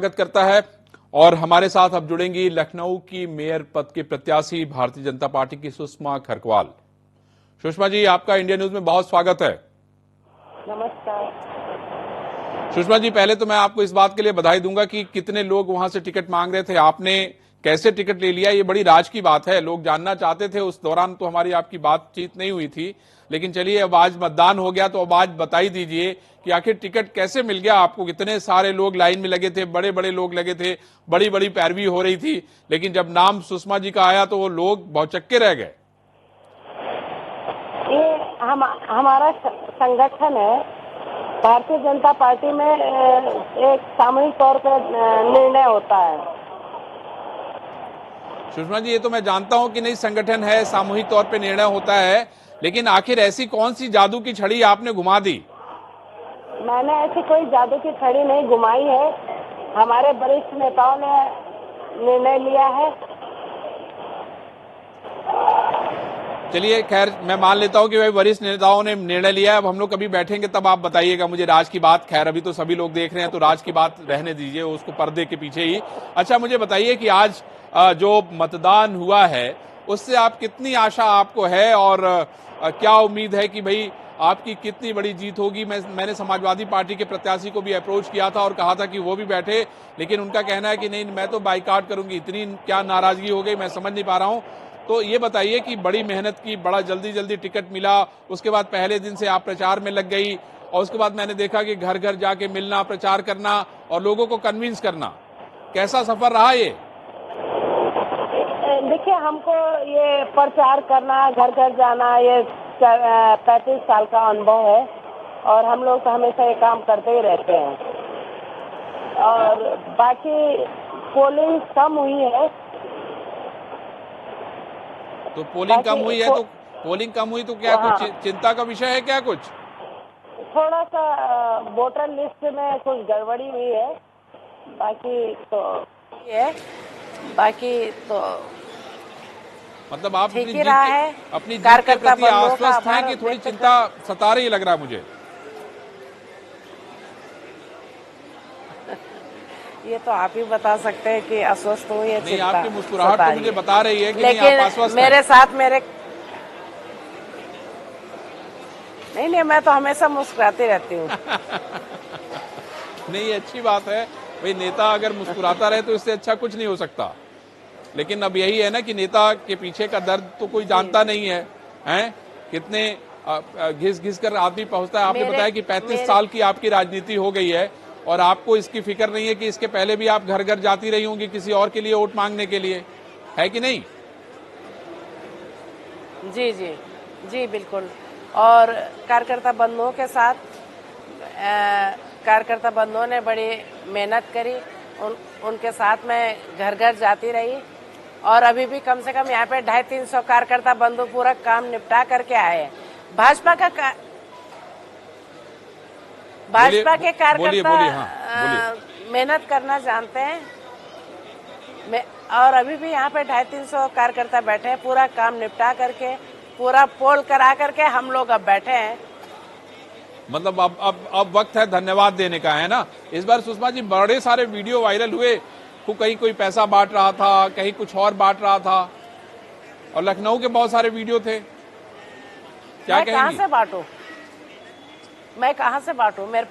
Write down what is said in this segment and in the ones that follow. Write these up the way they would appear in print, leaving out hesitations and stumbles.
स्वागत करता है। और हमारे साथ अब जुड़ेंगी लखनऊ की मेयर पद के प्रत्याशी भारतीय जनता पार्टी की सुषमा खरकवाल। सुषमा जी, आपका इंडिया न्यूज में बहुत स्वागत है। नमस्कार। सुषमा जी, पहले तो मैं आपको इस बात के लिए बधाई दूंगा कि कितने लोग वहां से टिकट मांग रहे थे, आपने कैसे टिकट ले लिया, ये बड़ी राज की बात है। लोग जानना चाहते थे, उस दौरान तो हमारी आपकी बातचीत नहीं हुई थी, लेकिन चलिए अब आज मतदान हो गया तो अब आज बता ही दीजिए कि आखिर टिकट कैसे मिल गया आपको। कितने सारे लोग लाइन में लगे थे, बड़े बड़े लोग लगे थे, बड़ी बड़ी पैरवी हो रही थी, लेकिन जब नाम सुषमा जी का आया तो वो लोग भौचक्के रह गए। ये हमारा संगठन है, भारतीय जनता पार्टी में एक सामूहिक तौर पर निर्णय होता है। सुषमा जी, ये तो मैं जानता हूं कि नहीं संगठन है, सामूहिक तौर पे निर्णय होता है, लेकिन आखिर ऐसी कौन सी जादू की छड़ी आपने घुमा दी? मैंने ऐसी कोई जादू की छड़ी नहीं घुमाई है, हमारे वरिष्ठ नेताओं ने निर्णय लिया है। चलिए खैर, मैं मान लेता हूं कि भाई वरिष्ठ नेताओं ने निर्णय लिया है। अब हम लोग कभी बैठेंगे तब आप बताइएगा मुझे राज की बात। खैर अभी तो सभी लोग देख रहे हैं तो राज की बात रहने दीजिए, उसको पर्दे के पीछे ही। अच्छा, मुझे बताइए कि आज जो मतदान हुआ है उससे आप कितनी आशा आपको है और क्या उम्मीद है कि भाई आपकी कितनी बड़ी जीत होगी? मैंने समाजवादी पार्टी के प्रत्याशी को भी अप्रोच किया था और कहा था कि वो भी बैठे, लेकिन उनका कहना है कि नहीं, मैं तो बाइकाट करूंगी। इतनी क्या नाराजगी हो गई मैं समझ नहीं पा रहा हूं। तो ये बताइए कि बड़ी मेहनत की, बड़ा जल्दी जल्दी टिकट मिला, उसके बाद पहले दिन से आप प्रचार में लग गई और उसके बाद मैंने देखा कि घर घर जाके मिलना, प्रचार करना और लोगों को कन्विंस करना, कैसा सफर रहा ये? देखिए, हमको ये प्रचार करना, घर घर जाना, ये 35 साल का अनुभव है और हम लोग तो हमेशा ये काम करते ही रहते हैं। और बाकी पोलिंग कम हुई है। तो पोलिंग कम हुई है तो क्या कुछ चिंता का विषय है क्या? कुछ थोड़ा सा वोटर लिस्ट में कुछ गड़बड़ी हुई है, बाकी तो मतलब आप ठीक ही रहा है। अपनी जीत के प्रति आश्वस्त हैं कि थोड़ी चिंता सता रही लग रहा है मुझे? ये तो आप ही बता सकते हैं कि आश्वस्त हूँ या नहीं, आपकी मुस्कुराहट तो मुझे बता रही है कि नहीं, आप आश्वस्त मेरे हैं। साथ नहीं, मैं तो हमेशा मुस्कुराती रहती हूँ। नहीं, अच्छी बात है भाई, नेता अगर मुस्कुराता रहे तो इससे अच्छा कुछ नहीं हो सकता। लेकिन अब यही है ना कि नेता के पीछे का दर्द तो कोई जानता नहीं है, हैं? कितने घिस घिस कर आदमी पहुंचता है। आपने बताया कि 35 साल की आपकी राजनीति हो गई है और आपको इसकी फिक्र नहीं है कि इसके पहले भी आप घर घर जाती रही होंगी किसी और के लिए वोट मांगने के लिए, है कि नहीं? जी जी जी, बिल्कुल। और कार्यकर्ता बंधुओं के साथ कार्यकर्ता बंधुओं ने बड़ी मेहनत करी, उनके साथ मैं घर घर जाती रही और अभी भी कम से कम यहाँ पे 250-300 कार्यकर्ता बंधु पूरा काम निपटा करके आए हैं। भाजपा के कार्यकर्ता मेहनत करना जानते हैं और अभी भी यहाँ पे 250-300 कार्यकर्ता बैठे हैं, पूरा काम निपटा करके, पूरा पोल करा करके हम लोग अब बैठे हैं। मतलब अब वक्त है धन्यवाद देने का, है ना? इस बार सुषमा जी बड़े सारे वीडियो वायरल हुए, कहीं कोई पैसा बांट रहा था, कहीं कुछ और बांट रहा था, और लखनऊ के बहुत सारे वीडियो थे। क्या कहेंगी? कहाँ से बांटू? मैं कहाँ से बांटू? मैं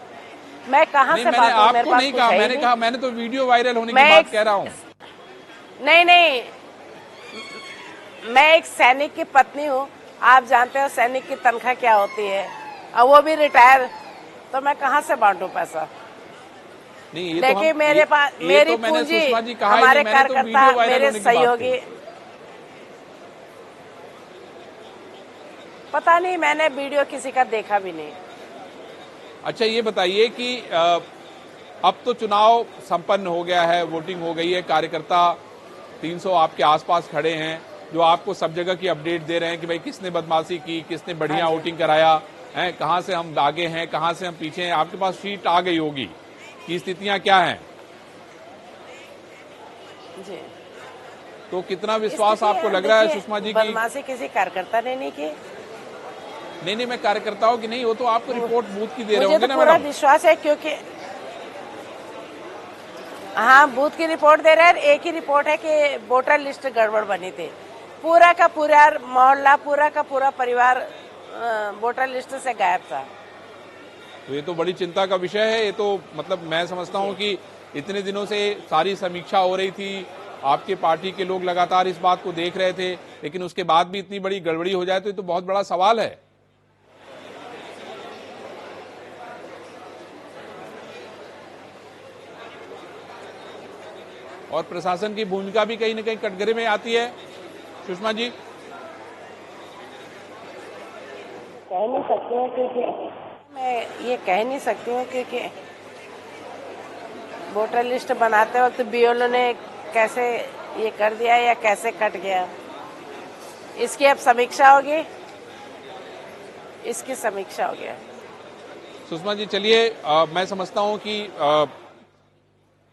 कहाँ से बांटू? मैंने आपको नहीं कहा, मैंने कहा, मैंने तो वीडियो वायरल होने की बात कह रहा हूँ। नहीं, मैं एक सैनिक की पत्नी हूँ। आप जानते हो सैनिक की तनख्वाह क्या होती है, और वो भी रिटायर, तो मैं कहाँ से बांटू पैसा? नहीं, देखिए, मेरे पास मेरी पूंजी, हमारे कार्यकर्ता, मेरे सहयोगी। पता नहीं, मैंने वीडियो किसी का देखा भी नहीं। अच्छा, ये बताइए कि अब तो चुनाव संपन्न हो गया है, वोटिंग हो गई है, कार्यकर्ता 300 आपके आसपास खड़े हैं जो आपको सब जगह की अपडेट दे रहे हैं कि भाई किसने बदमाशी की, किसने बढ़िया वोटिंग कराया है, कहां से हम आगे हैं, कहां से हम पीछे हैं। आपके पास शीट आ गई होगी कि स्थितियां क्या हैं जी। तो कितना विश्वास आपको लग रहा है सुषमा जी की? बदमाशी किसी कार्यकर्ता ने नहीं की। नहीं, मैं कार्यकर्ताओं की नहीं, वो तो आपको रिपोर्ट बूथ की दे रहे होंगे ना मैडम? मुझे तो पूरा विश्वास है, क्योंकि हाँ, बूथ की रिपोर्ट दे रहे हैं। एक ही रिपोर्ट है कि वोटर लिस्ट गड़बड़ बनी थी। पूरा का पूरा मोहल्ला, पूरा का पूरा परिवार वोटर लिस्ट से गायब था। तो ये तो बड़ी चिंता का विषय है। ये तो मतलब मैं समझता हूँ कि इतने दिनों से सारी समीक्षा हो रही थी, आपके पार्टी के लोग लगातार इस बात को देख रहे थे, लेकिन उसके बाद भी इतनी बड़ी गड़बड़ी हो जाए तो ये तो बहुत बड़ा सवाल है। और प्रशासन की भूमिका भी कहीं ना कहीं कटघरे में आती है। सुषमा जी, कह नहीं सकती हूँ क्योंकि मैं ये कह नहीं सकती हूँ क्योंकि वोटर लिस्ट बनाते वक्त बीएलओ ने कैसे ये कर दिया या कैसे कट गया, इसकी अब समीक्षा होगी। इसकी समीक्षा हो गया। सुषमा जी चलिए, मैं समझता हूं कि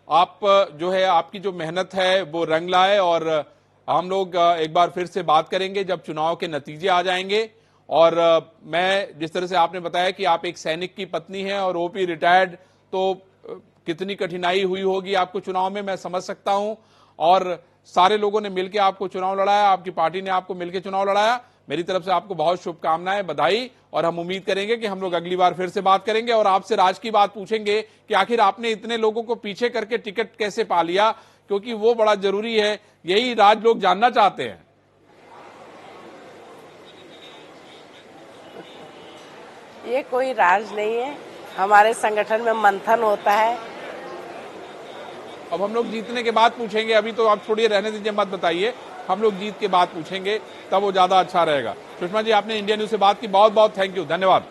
आप जो है आपकी जो मेहनत है वो रंग लाए, और हम लोग एक बार फिर से बात करेंगे जब चुनाव के नतीजे आ जाएंगे। और मैं जिस तरह से आपने बताया कि आप एक सैनिक की पत्नी हैं और ओपी रिटायर्ड, तो कितनी कठिनाई हुई होगी आपको चुनाव में, मैं समझ सकता हूं। और सारे लोगों ने मिलकर आपको चुनाव लड़ाया, आपकी पार्टी ने आपको मिलकर चुनाव लड़ाया। मेरी तरफ से आपको बहुत शुभकामनाएं, बधाई। और हम उम्मीद करेंगे कि हम लोग अगली बार फिर से बात करेंगे और आपसे राज की बात पूछेंगे कि आखिर आपने इतने लोगों को पीछे करके टिकट कैसे पा लिया, क्योंकि वो बड़ा जरूरी है। यही राज लोग जानना चाहते हैं। ये कोई राज नहीं है, हमारे संगठन में मंथन होता है। अब हम लोग जीतने के बाद पूछेंगे, अभी तो आप छोड़िए, रहने दीजिए, मत बताइए। हम लोग जीत के बाद पूछेंगे, तब वो ज्यादा अच्छा रहेगा। सुषमा जी, आपने इंडिया न्यूज से बात की, बहुत बहुत थैंक यू, धन्यवाद।